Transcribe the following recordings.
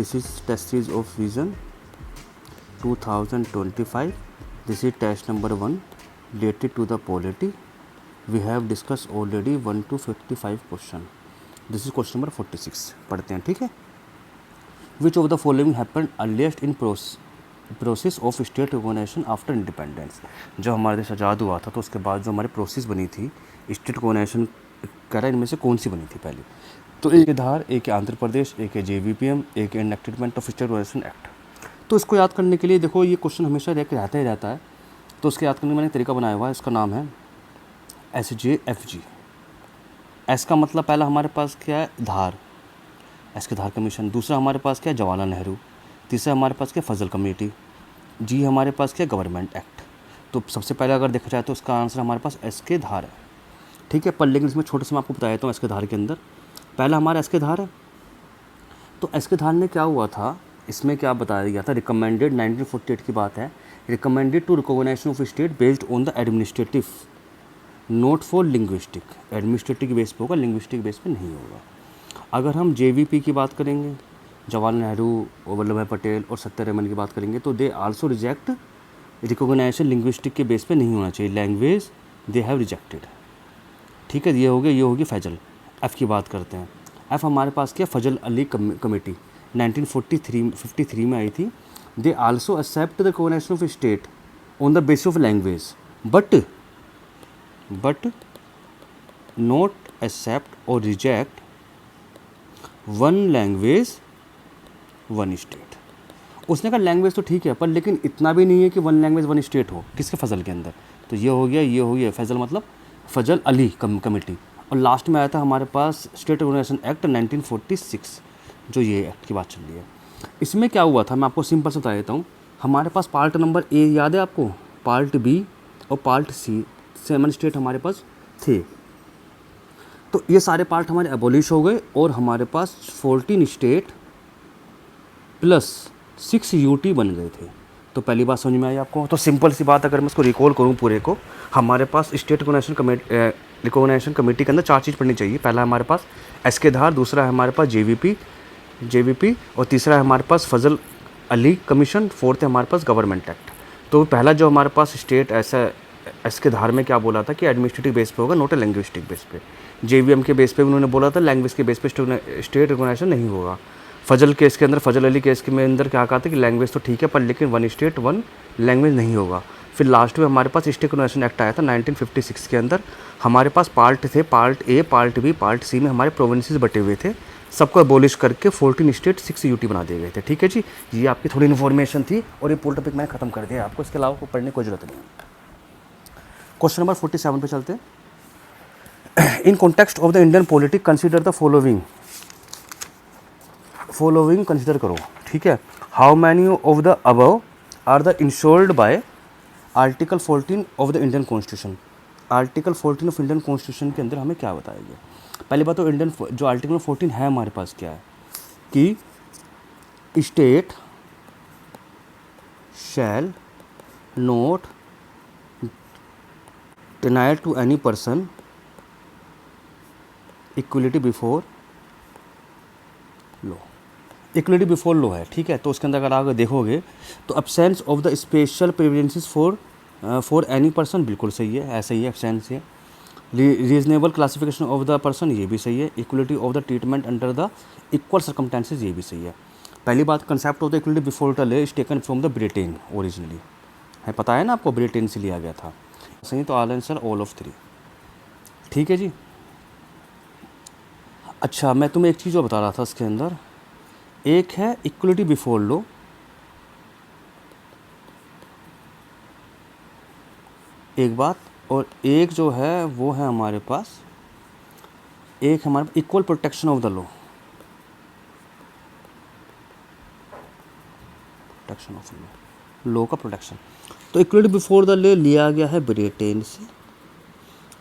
this is test series of vision 2025. This is test number 1 related to the polity. We have discussed already 1 to 55 question. This is question number 46. पढ़ते हैं, ठीक है. Which of the following happened earliest in process of state recognition after independence. जब हमारा देश आज़ाद हुआ था तो उसके बाद जो हमारी प्रोसेस बनी थी स्टेट रिकॉग्निशन करा, इनमें से कौन सी बनी थी पहले? तो एक धार, एक है आंध्र प्रदेश, एक है JVPM, एक है enactment of state recognition act. तो इसको याद करने के लिए देखो, ये क्वेश्चन हमेशा रहता ही रहता है, तो उसके याद करने का मैंने तरीका बनाया हुआ है. इसका नाम है SJFG. एस का मतलब पहला हमारे पास क्या है? धार, एस के धार कमीशन. दूसरा हमारे पास क्या है? जवाहरलाल नेहरू. तीसरा हमारे पास क्या? फजल कमेटी. जी हमारे पास क्या? Government act. तो सबसे पहले अगर देखा जाए तो उसका आंसर हमारे पास एस के धार है, ठीक है. पर लेकिन इसमें छोटे से मैं आपको बता देता हूँ. एस के धार के अंदर पहला हमारा एस के धार है. तो एस के धार में क्या हुआ था, इसमें क्या बताया गया था? रिकमेंडेड 1948 की बात है. Recommended to recognition of state based on the administrative, not for linguistic. Administrative के बेस पे होगा, लिंग्विस्टिक बेस पे नहीं होगा. अगर हम JVP की बात करेंगे, जवाहरलाल नेहरू, वल्लभ भाई पटेल और सत्यरमन की बात करेंगे, तो they also reject recognition. Linguistic के बेस पे नहीं होना चाहिए, लैंग्वेज दे हैव रिजेक्टेड, ठीक है. ये हो गया, ये होगी फैजल. एफ़ की बात करते हैं. एफ़ हमारे पास क्या? फजल अली कमेटी 1953 में आई थी. They also accept the recognition of state on the basis of language, but not accept और reject one language one state. उसने कहा लैंग्वेज तो ठीक है, पर लेकिन इतना भी नहीं है कि वन लैंग्वेज वन स्टेट हो. किसके? फजल के अंदर. तो ये हो गया, ये हो गया फजल मतलब फजल अली कमेटी. और लास्ट में आया था हमारे पास स्टेट रिकॉग्निशन एक्ट 1946, जो ये एक्ट की बात चल रही है. इसमें क्या हुआ था, मैं आपको सिंपल से बता देता हूँ. हमारे पास पार्ट नंबर ए याद है आपको, पार्ट बी और पार्ट सी, 7 स्टेट हमारे पास थे. तो ये सारे पार्ट हमारे एबोलिश हो गए और हमारे पास 14 स्टेट प्लस 6 UT बन गए थे. तो पहली बात समझ में आई आपको. तो सिंपल सी बात, अगर मैं इसको रिकॉल करूँ पूरे को, हमारे पास स्टेट रिकॉग्निशन कमेटी के अंदर 4 चीज़ पढ़नी चाहिए. पहला हमारे पास एस के धार, दूसरा है हमारे पास JVP और तीसरा है हमारे पास फजल अली कमीशन, फोर्थ है हमारे पास गवर्नमेंट एक्ट. तो पहला जो हमारे पास स्टेट ऐसा एस के धार में क्या बोला था कि एडमिनिस्ट्रेटिव बेस पे होगा, नॉट ए लैंग्विस्टिक बेस पे. JVM के बेस पे उन्होंने बोला था लैंग्वेज के बेस पे स्टेट रिकॉग्निशन नहीं होगा. फजल केस के अंदर, फजल अली केस के अंदर क्या कहा था कि लैंग्वेज तो ठीक है, पर लेकिन वन स्टेट वन लैंग्वेज नहीं होगा. फिर लास्ट में हमारे पास स्टेट रिकॉग्निशन एक्ट आया था 1956 के अंदर. हमारे पास पार्ट थे, part A, part B, part C में हमारे प्रोविंसेस बटे हुए थे. सबको एबोलिश करके 14 स्टेट 6 UT बना दिए गए थे, ठीक है जी. ये आपकी थोड़ी इन्फॉर्मेशन थी और ये पूरा टॉपिक मैंने खत्म कर दिया. आपको इसके अलावा को पढ़ने की कोई जरूरत नहीं. क्वेश्चन नंबर 47 पे चलते हैं. In context of the Indian politic consider the following consider करो, ठीक है. How many of the above are the insured by article 14 of the Indian constitution. Article 14 of Indian constitution के अंदर हमें क्या बताया गया? पहली बात तो इंडियन जो आर्टिकल 14 है हमारे पास क्या है कि state shall not deny to any person equality before law. Equality before law है, ठीक है. तो उसके अंदर अगर आप देखोगे तो absence of the special privileges for any person, बिल्कुल सही है, ऐसा ही है, एब्सेंस है. Reasonable classification of the person, ये भी सही है. Equality of the treatment under the equal circumstances, ये भी सही है. पहली बात, concept of the equality before law is taken from the Britain originally, है पता है ना आपको, ब्रिटेन से लिया गया था. सही. तो आंसर ऑल ऑफ 3, ठीक है जी. अच्छा, मैं तुम्हें एक चीज़ और बता रहा था इसके अंदर. एक है इक्वलिटी बिफोर लॉ, एक बात, और एक जो है वो है हमारे पास, एक हमारे पास equal protection of the law. Protection of law का प्रोटेक्शन. तो इक्वलिटी बिफोर द लॉ लिया गया है ब्रिटेन से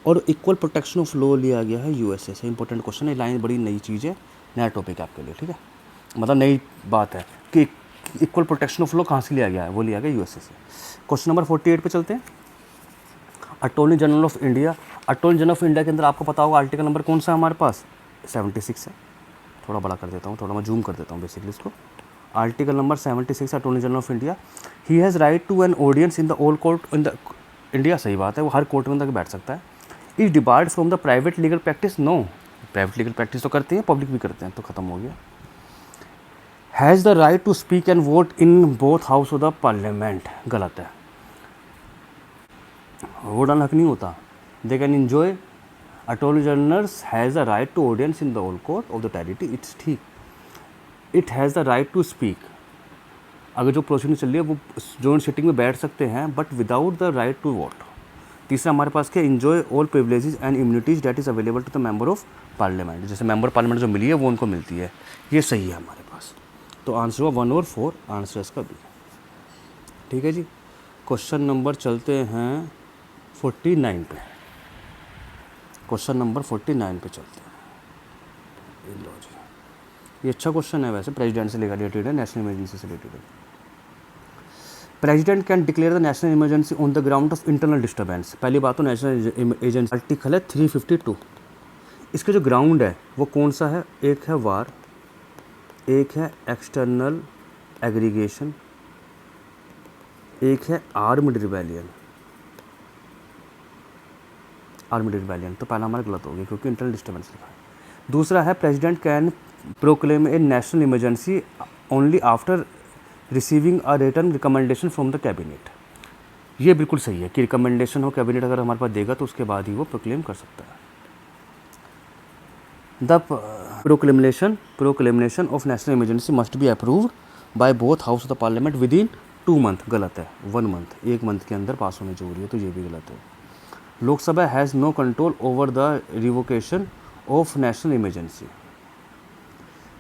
और इक्वल प्रोटेक्शन ऑफ लॉ लिया गया है USA से. इंपॉर्टेंट क्वेश्चन है, लाइन बड़ी नई चीज़ है, नया टॉपिक है आपके लिए, ठीक है. मतलब नई बात है कि इक्वल प्रोटेक्शन ऑफ लॉ कहाँ से लिया गया है, वो लिया गया USA से. क्वेश्चन नंबर 48 पे चलते हैं. Attorney general of India. Attorney general of India के अंदर आपको पता होगा आर्टिकल नंबर कौन सा है हमारे पास? 76 है. थोड़ा बड़ा कर देता हूँ, थोड़ा मैं जूम कर देता हूँ बेसिकली इसको. Article number 76 attorney general of India, he has right to an audience in the all court in the India, सही बात है, वो हर कोर्ट में तक बैठ सकता है। Is debarred from the private legal practice, no, private legal practice तो करते हैं, पब्लिक भी करते हैं, तो ख़त्म हो गया। Has the right to speak and vote in both house of the parliament, गलत है, वोट डालना हक नहीं होता। They can enjoy, attorney generals has the right to audience in the all court of the territory, it's ठीक। It has the right to speak, अगर जो proceeding चल रही है वो जॉइंट सिटिंग में बैठ सकते हैं but without the right to vote. तीसरा हमारे पास क्या, enjoy all privileges and immunities that is available to the member of parliament, जैसे मेंबर पार्लियामेंट जो मिली है वो उनको मिलती है, ये सही है हमारे पास। तो आंसर हुआ 1 और 4, आंसर इसका बी। ठीक है जी, क्वेश्चन नंबर चलते हैं 49 पे, क्वेश्चन नंबर 49 पे चलते हैं। लो जी, ये अच्छा क्वेश्चन है वैसे, प्रेसिडेंट से रिलेटेड है, नेशनल इमरजेंसी से रिलेटेड है। President can declare the national emergency on the ground of internal disturbance, पहली बात तो नेशनल इमरजेंसी आर्टिकल है 352, इसके जो ग्राउंड है वो कौन सा है, एक है वार, एक है एक्सटर्नल एग्रीगेशन, एक है आर्म्ड रिबेलियन, आर्म्ड रिबेलियन, तो पहला हमारा गलत हो गया क्योंकि इंटरनल डिस्टर्बेंस लिखा है। दूसरा है president can proclaim a national emergency only after receiving a written recommendation from the cabinet, ये बिल्कुल सही है कि रिकमेंडेशन हो कैबिनेट अगर हमारे पास देगा तो उसके बाद ही वो प्रोक्लेम कर सकता है। The proclamation of national emergency must be approved by both house of the parliament with in 2 month, गलत है, 1 मंथ, 1 मंथ के अंदर पास होने जरूरी है, तो ये भी गलत है। Lok Sabha has no control over the revocation of national emergency,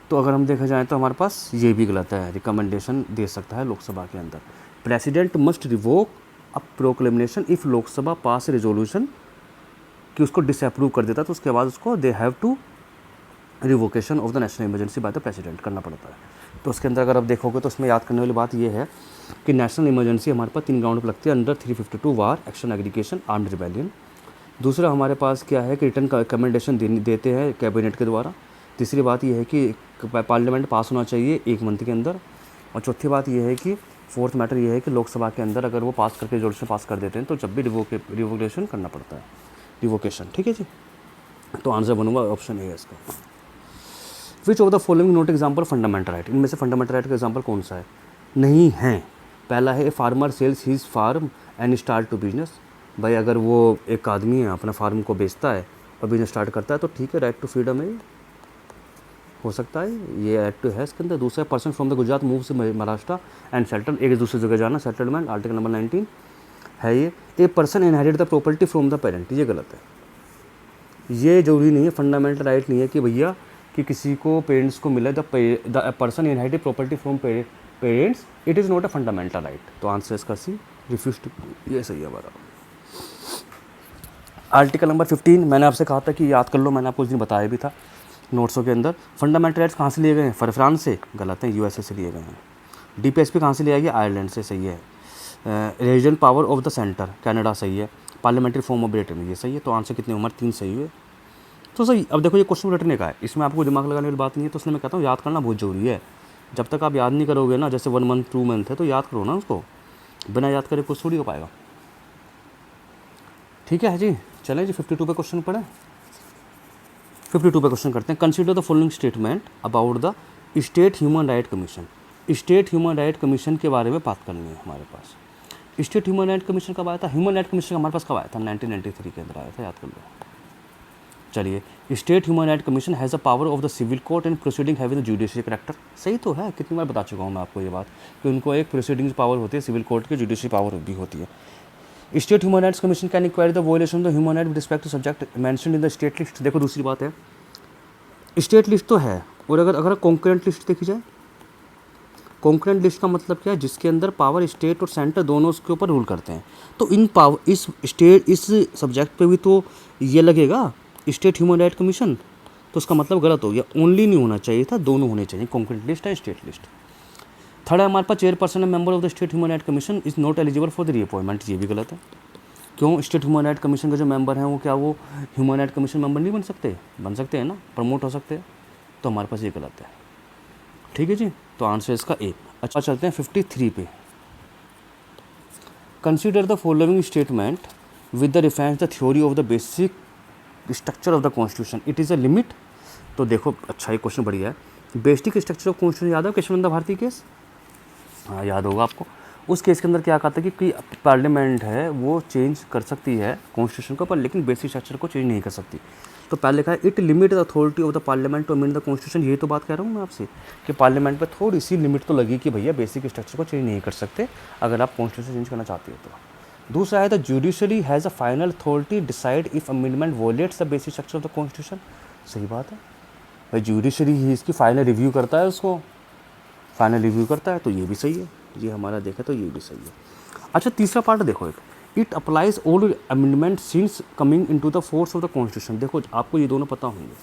तो अगर हम देखा जाए तो हमारे पास ये भी गलत है, रिकमेंडेशन दे सकता है लोकसभा के अंदर। President must revoke a proclamation if Lok Sabha pass resolution कि उसको डिसअप्रूव कर देता, तो उसके बाद उसको they have to revocation of the national emergency by the president करना पड़ता है। तो उसके अंदर अगर आप देखोगे तो उसमें याद करने वाली बात ये है कि नेशनल इमरजेंसी हमारे पास 3 ग्राउंड पर लगती है, अंडर 352 वार, एक्शन एग्रीगेशन, आर्म्ड रिबेलियन। दूसरा हमारे पास क्या है कि रिटर्न का रिकमेंडेशन देते हैं कैबिनेट के द्वारा। तीसरी बात यह है कि पार्लियामेंट पास होना चाहिए 1 मंथ के अंदर, और चौथी बात यह है कि फोर्थ मैटर यह है कि लोकसभा के अंदर अगर वो पास करके रेजोल्यूशन पास कर देते हैं तो जब भी रिवोकेशन करना पड़ता है, रिवोकेशन। ठीक है जी, तो आंसर बनूंगा ऑप्शन ए है इसका। Which of the following note example fundamental right, इनमें से फंडामेंटल राइट का एग्जाम्पल कौन सा है, नहीं है। पहला है a farmer sells his farm and start to business, भाई अगर वो एक आदमी है अपना फार्म को बेचता है और बिजनेस स्टार्ट करता है तो ठीक है, राइट टू फ्रीडम है, हो सकता है, ये एक्ट है इसके अंदर। दूसरा person from the Gujarat move से महाराष्ट्र एंड सेटल, एक दूसरी जगह जाना, सेटलमेंट, आर्टिकल नंबर 19 है ये। A person inherit the property from the parent, ये गलत है, ये जरूरी नहीं है, फंडामेंटल राइट नहीं है कि भैया कि किसी को पेरेंट्स को मिले, the person inherit property from parents, it is not a fundamental right, तो आंसर इसका सी, रिफ्यूज टू, ये सही है हमारा। आर्टिकल नंबर 15 मैंने आपसे कहा था कि याद कर लो, मैंने आपको उस दिन बताया भी था नोट्सों के अंदर। फंडामेंटल राइट्स कहाँ से लिए गए हैं, फ्रांस से, गलत है, यूएसए से लिए गए हैं। डीपीएसपी कहाँ से लिया गया, आयरलैंड से, सही है। Regional power of the centre, Canada, सही है। पार्लियामेंट्री फॉर्म ऑफ ब्रिटेन, ये सही है। तो आंसर कितने उम्र 3 सही है, तो सही। अब देखो ये क्वेश्चन रटने का है, इसमें आपको दिमाग लगाने वाली बात नहीं है, तो इसलिए मैं कहता हूँ याद करना बहुत ज़रूरी है। जब तक आप याद नहीं करोगे ना, जैसे 1 मंथ 2 मंथ है तो याद करो ना उसको, बिना याद करे कुछ थोड़ी हो पाएगा। ठीक है जी, चलें जी 52 पे क्वेश्चन पढ़ें। 52 पे क्वेश्चन करते हैं। Consider the following statement about the state human right commission. State human right commission के बारे में बात करनी है हमारे पास। स्टेट ह्यूमन राइट कमीशन कब आया था, ह्यूमन राइट कमीशन हमारे पास कब आया था, 1993 के अंदर आया था, याद कर लो। चलिए, state human right commission has a power of the civil court and proceeding having the judicial character. सही तो है, कितनी बार बता चुका हूँ मैं आपको ये बात कि उनको एक प्रोसीडिंग पावर होती है, सिविल कोर्ट की जुडिशियल पावर भी होती है। State human rights commission can inquiry the violation of the human right with respect to subject mentioned in the state list. देखो दूसरी बात है, स्टेट लिस्ट तो है, और अगर कॉन्करेंट लिस्ट देखी जाए, कॉन्करेंट लिस्ट का मतलब क्या है, जिसके अंदर पावर स्टेट और सेंटर दोनों उसके ऊपर रूल करते हैं। तो इन पावर इस सब्जेक्ट पे भी तो ये लगेगा स्टेट ह्यूमन राइट कमीशन, तो उसका मतलब गलत हो गया, ओनली नहीं होना चाहिए था, दोनों होने चाहिए, कॉन्करेंट लिस्ट है स्टेट लिस्ट। थर्ड है हमारे पास चेयरपर्सन है member of the state human right commission is not eligible for the reappointment, ये भी गलत है। क्यों, स्टेट ह्यूमन राइट कमीशन के जो मेंबर हैं वो क्या वो ह्यूमन राइट कमीशन मेंबर नहीं बन सकते हैं ना, प्रमोट हो सकते हैं, तो हमारे पास ये गलत है। ठीक है जी, तो आंसर इसका ए। अच्छा चलते हैं 53 पे। Consider the following statement with the reference the theory of the basic structure of the constitution, it is a limit. तो देखो अच्छा ये क्वेश्चन बढ़िया है। बेसिक स्ट्रक्चर ऑफ कॉन्स्टिट्यूशन याद है केशवानंद भारती केस? हाँ याद होगा आपको। उस केस के अंदर क्या कहता है कि पार्लियामेंट है वो चेंज कर सकती है कॉन्स्टिट्यूशन को, पर लेकिन बेसिक स्ट्रक्चर को चेंज नहीं कर सकती। तो पहले लिखा है it limit the authority of the parliament to amend the constitution. यही तो बात कह रहा हूँ मैं आपसे कि पार्लियामेंट पे थोड़ी सी लिमिट तो लगी कि भैया बेसिक स्ट्रक्चर को चेंज नहीं कर सकते अगर आप कॉन्स्टिट्यूशन चेंज करना चाहते हो तो। दूसरा है the judiciary has a final authority decide if amendment violates the basic structure of the constitution. सही बात है भाई, जुडिशरी ही इसकी फाइनल रिव्यू करता है, उसको फाइनल रिव्यू करता है, तो ये भी सही है। ये हमारा देखा तो ये भी सही है। अच्छा तीसरा पार्ट देखो, एक it applies all amendment since coming into the force of the constitution. देखो आपको ये दोनों पता होंगे,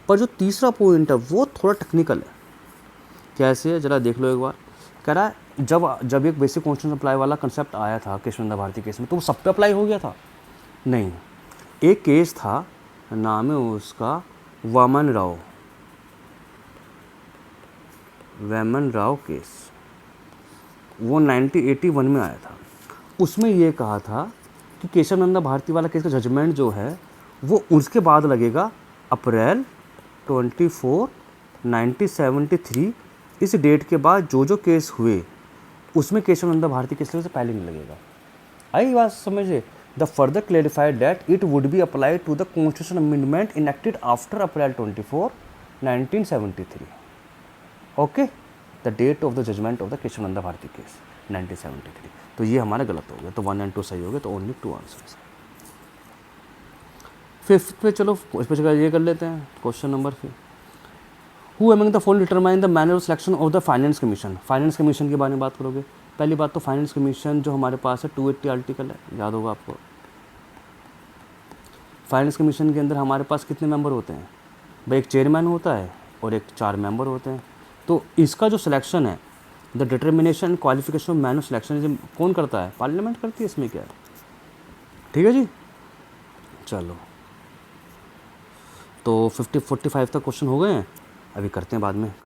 पर जो तीसरा पॉइंट है वो थोड़ा टेक्निकल है। कैसे है जरा देख लो एक बार। कह रहा है जब एक बेसिक कॉन्स्टिट्यूशन अप्लाई वाला कंसेप्ट आया था केशवानंद भारती केस में, तो वो सब पे अप्लाई हो गया था? नहीं, एक केस था, नाम है उसका वामन राव केस, वो 1981 में आया था। उसमें ये कहा था कि केशवानंद भारती वाला केस का जजमेंट जो है वो उसके बाद लगेगा, अप्रैल 24, 1973। इस डेट के बाद जो केस हुए उसमें केशवानंद भारती केस से पहले नहीं लगेगा। आई बात समझे? The further clarified that it would be applied to the constitution amendment enacted after April 24, 1973। Okay, the date of the judgment of the Kesavananda Bharati case 1973। तो ये हमारा गलत हो गया, तो 1 और 2 सही हो गया, तो ओनली 2 आंसर्स। फिफ्थ पे चलो इस पर ये कर लेते हैं question number 5। Who among the following determine the manner of selection of the finance commission. Finance commission के बारे में बात करोगे। पहली बात तो फाइनेंस कमीशन जो हमारे पास है 280 आर्टिकल है, याद होगा आपको। फाइनेंस कमीशन के अंदर हमारे पास कितने मेंबर होते हैं भाई? एक चेयरमैन होता है और एक 4 मेंबर होते हैं। तो इसका जो सिलेक्शन है, the determination qualification of man of selection कौन करता है? पार्लियामेंट करती है। इसमें क्या है? ठीक है जी, चलो तो 45 तक क्वेश्चन हो गए हैं, अभी करते हैं बाद में।